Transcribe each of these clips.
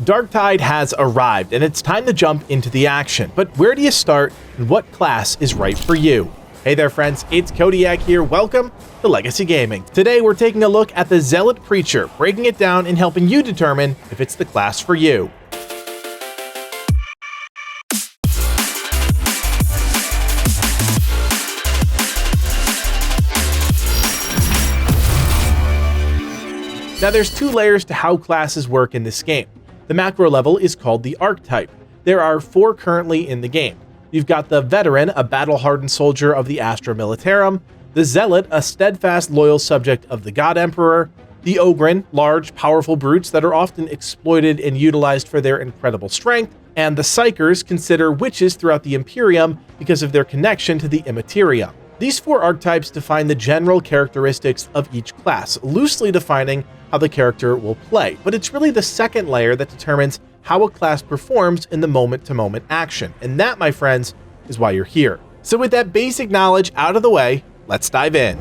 Darktide has arrived, and it's time to jump into the action. But where do you start, and what class is right for you? Hey there friends, it's Codiak here, welcome to Legacy Gaming. Today we're taking a look at the Zealot Preacher, breaking it down and helping you determine if it's the class for you. Now there's two layers to how classes work in this game. The macro level is called the archetype. There are 4 currently in the game. You've got the Veteran, a battle-hardened soldier of the Astra Militarum, the Zealot, a steadfast, loyal subject of the God Emperor, the Ogren, large, powerful brutes that are often exploited and utilized for their incredible strength, and the Psychers, consider witches throughout the Imperium because of their connection to the Immaterium. These 4 archetypes define the general characteristics of each class, loosely defining how the character will play, but it's really the second layer that determines how a class performs in the moment-to-moment action, and that, my friends, is why you're here. So with that basic knowledge out of the way, let's dive in.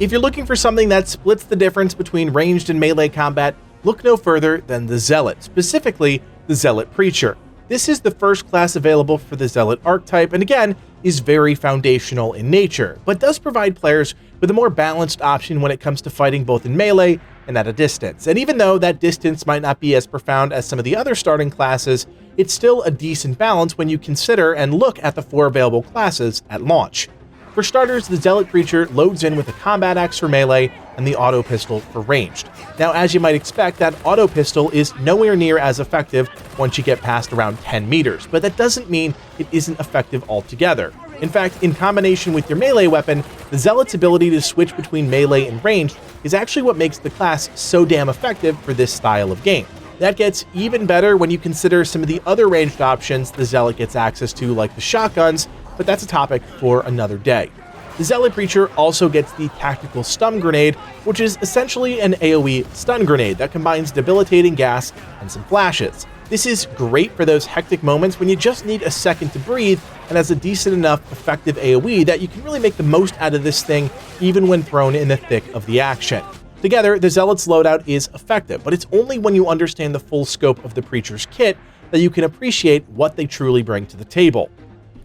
If you're looking for something that splits the difference between ranged and melee combat, look no further than the Zealot, specifically the Zealot Preacher. This is the first class available for the Zealot archetype, and again, is very foundational in nature, but does provide players with a more balanced option when it comes to fighting both in melee and at a distance. And even though that distance might not be as profound as some of the other starting classes, it's still a decent balance when you consider and look at the 4 available classes at launch. For starters, the Zealot Preacher loads in with a combat axe for melee and the auto pistol for ranged. Now, as you might expect, that auto pistol is nowhere near as effective once you get past around 10 meters, but that doesn't mean it isn't effective altogether. In fact, in combination with your melee weapon, the Zealot's ability to switch between melee and ranged is actually what makes the class so damn effective for this style of game. That gets even better when you consider some of the other ranged options the Zealot gets access to, like the shotguns, but that's a topic for another day. The Zealot Preacher also gets the Tactical Stun Grenade, which is essentially an AoE stun grenade that combines debilitating gas and some flashes. This is great for those hectic moments when you just need a second to breathe, and has a decent enough effective AoE that you can really make the most out of this thing even when thrown in the thick of the action. Together, the Zealot's loadout is effective, but it's only when you understand the full scope of the Preacher's kit that you can appreciate what they truly bring to the table.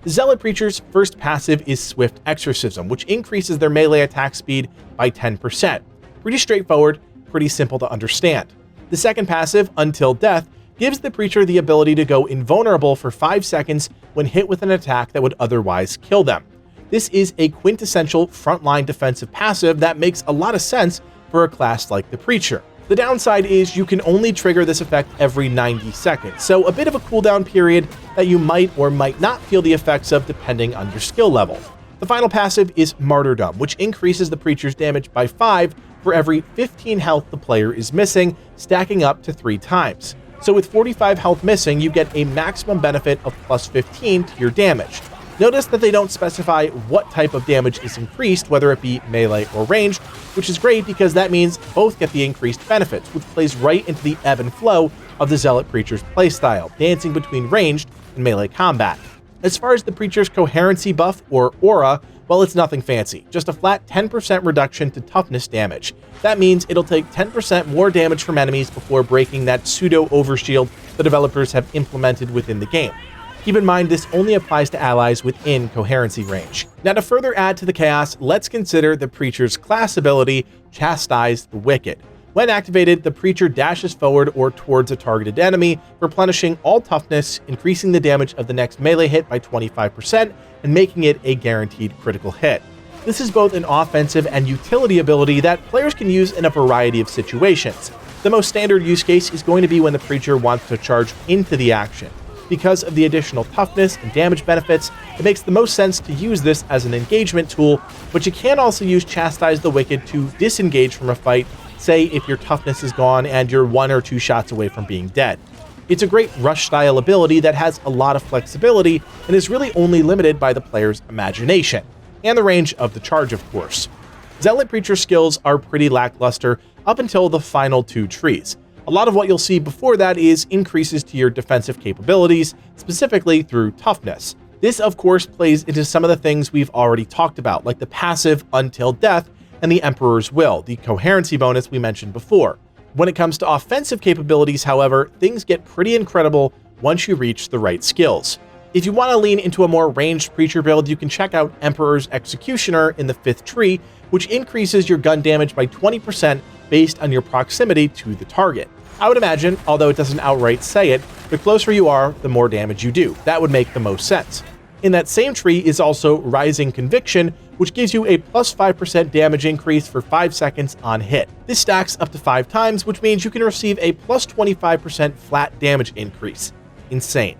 The Zealot Preacher's first passive is Swift Exorcism, which increases their melee attack speed by 10%. Pretty straightforward, pretty simple to understand. The second passive, Until Death, gives the Preacher the ability to go invulnerable for 5 seconds when hit with an attack that would otherwise kill them. This is a quintessential frontline defensive passive that makes a lot of sense for a class like the Preacher. The downside is you can only trigger this effect every 90 seconds, so a bit of a cooldown period that you might or might not feel the effects of depending on your skill level. The final passive is Martyrdom, which increases the Preacher's damage by 5 for every 15 health the player is missing, stacking up to 3 times. So with 45 health missing, you get a maximum benefit of plus 15 to your damage. Notice that they don't specify what type of damage is increased, whether it be melee or ranged, which is great because that means both get the increased benefits, which plays right into the ebb and flow of the Zealot Preacher's playstyle, dancing between ranged and melee combat. As far as the Preacher's coherency buff, or aura, well, it's nothing fancy, just a flat 10% reduction to toughness damage. That means it'll take 10% more damage from enemies before breaking that pseudo overshield the developers have implemented within the game. Keep in mind, this only applies to allies within coherency range. Now, to further add to the chaos, let's consider the Preacher's class ability, Chastise the Wicked. When activated, the Preacher dashes forward or towards a targeted enemy, replenishing all toughness, increasing the damage of the next melee hit by 25%, and making it a guaranteed critical hit. This is both an offensive and utility ability that players can use in a variety of situations. The most standard use case is going to be when the Preacher wants to charge into the action. Because of the additional toughness and damage benefits, it makes the most sense to use this as an engagement tool, but you can also use Chastise the Wicked to disengage from a fight, say if your toughness is gone and you're 1 or 2 shots away from being dead. It's a great rush-style ability that has a lot of flexibility and is really only limited by the player's imagination, and the range of the charge, of course. Zealot Preacher skills are pretty lackluster up until the final 2 trees. A lot of what you'll see before that is increases to your defensive capabilities, specifically through toughness. This, of course, plays into some of the things we've already talked about, like the passive Until Death and the Emperor's Will, the coherency bonus we mentioned before. When it comes to offensive capabilities, however, things get pretty incredible once you reach the right skills. If you want to lean into a more ranged Preacher build, you can check out Emperor's Executioner in the 5th tree, which increases your gun damage by 20% based on your proximity to the target. I would imagine, although it doesn't outright say it, the closer you are, the more damage you do. That would make the most sense. In that same tree is also Rising Conviction, which gives you a plus 5% damage increase for 5 seconds on hit. This stacks up to 5 times, which means you can receive a plus 25% flat damage increase. Insane.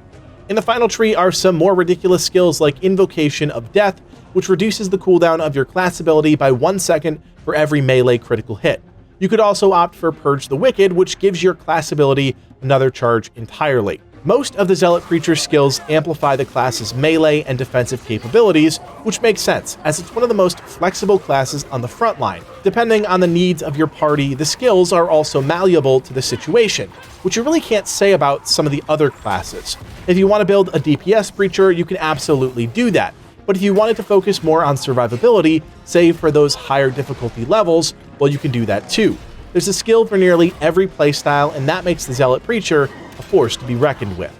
In the final tree are some more ridiculous skills like Invocation of Death, which reduces the cooldown of your class ability by 1 second for every melee critical hit. You could also opt for Purge the Wicked, which gives your class ability another charge entirely. Most of the Zealot Preacher skills amplify the class's melee and defensive capabilities, which makes sense, as it's one of the most flexible classes on the front line. Depending on the needs of your party, the skills are also malleable to the situation, which you really can't say about some of the other classes. If you want to build a DPS Preacher, you can absolutely do that. But if you wanted to focus more on survivability, say for those higher difficulty levels, well, you can do that too. There's a skill for nearly every playstyle, and that makes the Zealot Preacher a force to be reckoned with.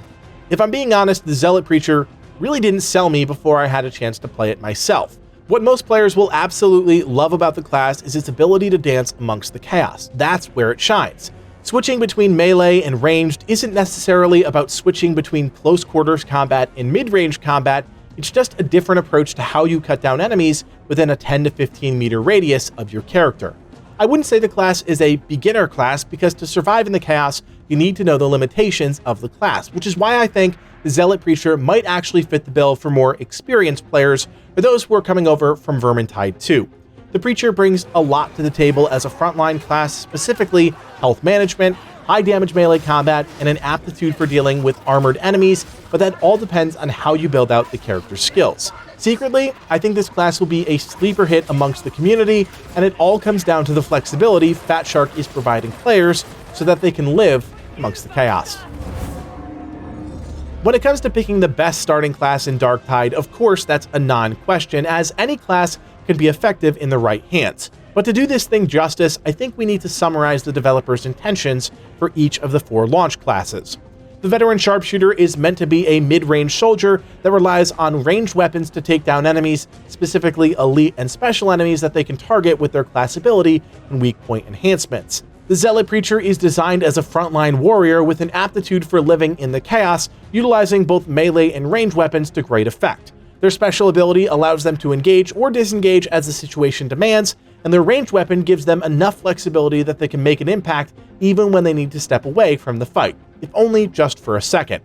If I'm being honest, the Zealot Preacher really didn't sell me before I had a chance to play it myself. What most players will absolutely love about the class is its ability to dance amongst the chaos. That's where it shines. Switching between melee and ranged isn't necessarily about switching between close quarters combat and mid-range combat. It's just a different approach to how you cut down enemies within a 10 to 15 meter radius of your character. I wouldn't say the class is a beginner class, because to survive in the chaos, you need to know the limitations of the class, which is why I think the Zealot Preacher might actually fit the bill for more experienced players, or those who are coming over from Vermintide 2. The Preacher brings a lot to the table as a frontline class, specifically health management, high damage melee combat, and an aptitude for dealing with armored enemies, but that all depends on how you build out the character's skills. Secretly, I think this class will be a sleeper hit amongst the community, and it all comes down to the flexibility Fat Shark is providing players so that they can live amongst the chaos. When it comes to picking the best starting class in Darktide, of course that's a non-question, as any class can be effective in the right hands. But to do this thing justice, I think we need to summarize the developers' intentions for each of the 4 launch classes. The Veteran Sharpshooter is meant to be a mid-range soldier that relies on ranged weapons to take down enemies, specifically elite and special enemies that they can target with their class ability and weak point enhancements. The Zealot Preacher is designed as a frontline warrior with an aptitude for living in the chaos, utilizing both melee and ranged weapons to great effect. Their special ability allows them to engage or disengage as the situation demands, and their ranged weapon gives them enough flexibility that they can make an impact even when they need to step away from the fight, if only just for a second.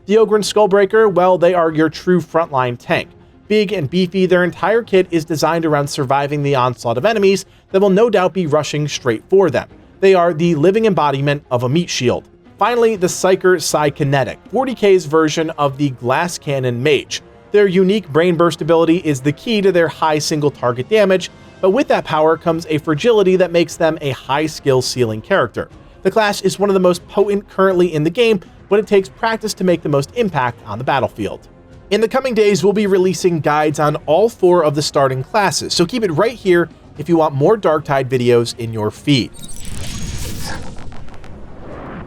The Ogryn Skullbreaker, well, they are your true frontline tank. Big and beefy, their entire kit is designed around surviving the onslaught of enemies that will no doubt be rushing straight for them. They are the living embodiment of a meat shield. Finally, the Psyker Psykinetic, 40k's version of the Glass Cannon Mage. Their unique Brain Burst ability is the key to their high single target damage, but with that power comes a fragility that makes them a high skill ceiling character. The class is one of the most potent currently in the game, but it takes practice to make the most impact on the battlefield. In the coming days, we'll be releasing guides on all 4 of the starting classes, so keep it right here if you want more Darktide videos in your feed.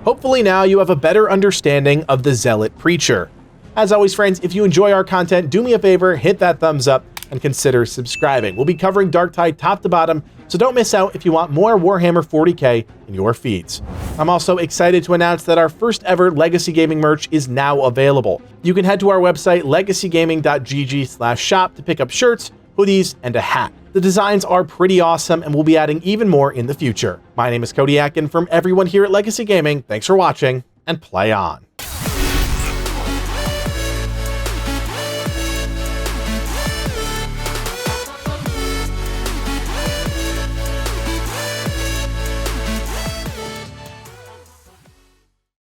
Hopefully now you have a better understanding of the Zealot Preacher. As always, friends, if you enjoy our content, do me a favor, hit that thumbs up, and consider subscribing. We'll be covering Darktide top to bottom, so don't miss out if you want more Warhammer 40k in your feeds. I'm also excited to announce that our first ever Legacy Gaming merch is now available. You can head to our website, legacygaming.gg/shop, to pick up shirts, hoodies, and a hat. The designs are pretty awesome, and we'll be adding even more in the future. My name is Codiak, and from everyone here at Legacy Gaming, thanks for watching, and play on.